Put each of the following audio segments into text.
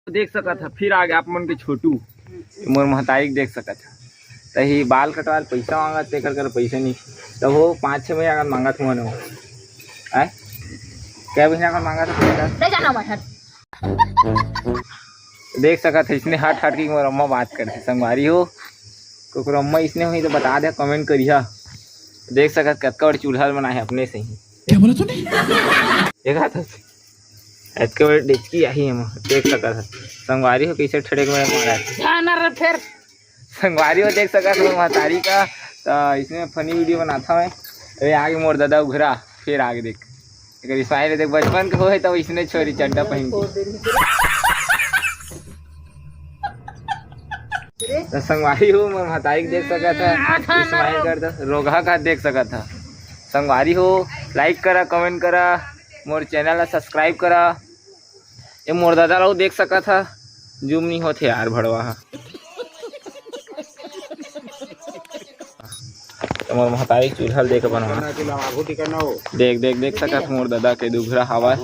देख सकत है फिर आगे आप मन के छोटू मोर महतारी देख सकत है तही बाल कटवाल पैसा मांगत तेकर कर पैसा नहीं तब वो 5-6 महीना का मांगत हुआ न आए क्या महीना का मांगा था देख सकत है इसने हट हट के मोर अम्मा बात करते संगवारी हो को अम्मा इसने हुई तो बता दे कमेंट करिया देख सकत कतका बड़ी चूल्हा बना है अपने से ही क्या बोला तूने देखा था इतके बड़े डिचकी आई है देख सकत है संगवारी हो कैसे ठड़क में मारा फिर संगवारी हो देख सकत है महतारी का तो इसमें फनी वीडियो बनाता मैं अरे आगे मोर दादा उघरा फिर आगे देख अगर स्माइल देख बचपन के हो तो इसने छोरी चड्डा पहन तो संगवारी हो मोर महतारी देख सकत है स्माइल करता रोगा का देख सकत है संगवारी हो लाइक करा कमेंट करा मोर चैनल ला सब्सक्राइब करा ये मोर दादा ला देख सकत था जूम नहीं होते यार भड़वा तो मोर महतारी चूल्हा देख बनवा देख देख देख सकत मोर दादा के दुघरा हवा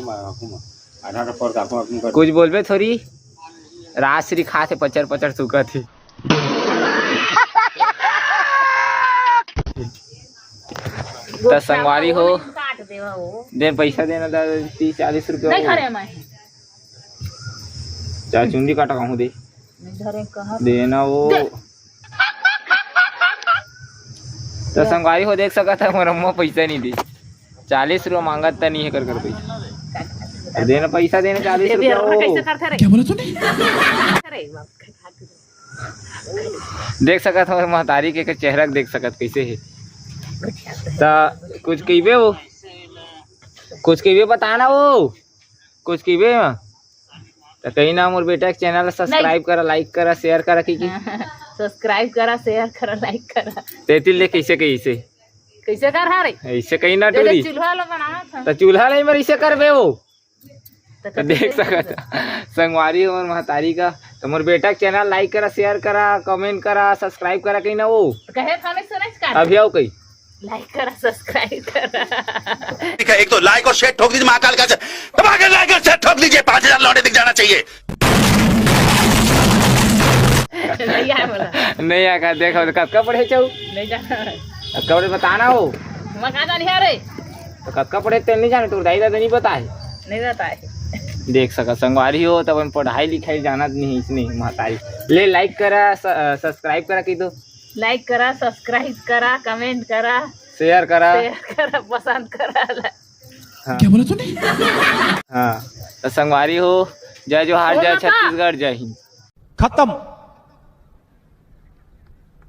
कुछ बोलबे थोड़ी राश्री खाते पचर पचर सुखा थी तो संगवारी हो दे पैसा देना 30-40 रुपया चार चुंडी काटा कहूँ दे देना वो तो संगवारी हो देख सकता है मोर अम्मा पैसा नहीं दी 40 रुपया मांगत नहीं है कर पैसा देना पैसा देना 40 रुपया क्या बोला तूने देख सकत है महतारी के चेहरा देख सकत कैसे है तो कुछ कहिबे वो कुछ कहिबे बताना वो कुछ कहिबे तो कहीं ना मोर बेटा के चैनल सब्सक्राइब करा लाइक करा शेयर करा की सब्सक्राइब करा शेयर करा लाइक करा तेतिल ले कैसे कैसे कर रे ऐसे कहीं ना डोरी चूल्हा ला बनाना था तो चूल्हा ले मर ऐसे करबे वो तो देख सकत संगवारी और महतारी का तो मोर बेटा के चैनल लाइक करा शेयर करा कमेंट करा सब्सक्राइब करा कहीं ना वो कहे थाने सुनाई अभी आओ कहीं लाइक करा सब्सक्राइब करा एक तो लाइक और शेयर ठोक दीजिए महाकाल का दबा के लाइक और शेयर ठोक दीजिए 5000 लौटे दिख जाना चाहिए नहीं आया बोला नहीं आया देखो कब पढ़े चाहू नहीं जाना कब बताना हो मैं कहाँ जानी है रे तो कब पढ़े तो नहीं जाने तो दाई दादा नहीं पता है नहीं रहता है देख सका संगवारी हो तब पढ़ाई लिखाई जाना नहीं इसने महतारी ले लाइक करा सब्सक्राइब करा की तो लाइक करा सब्सक्राइब करा कमेंट करा शेयर करा पसंद करा हाँ। क्या बोला तूने हाँ तो संगवारी हो जय जोहार जय छत्तीसगढ़ जय हिंद खत्म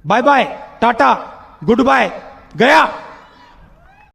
bye bye tata good bye गया।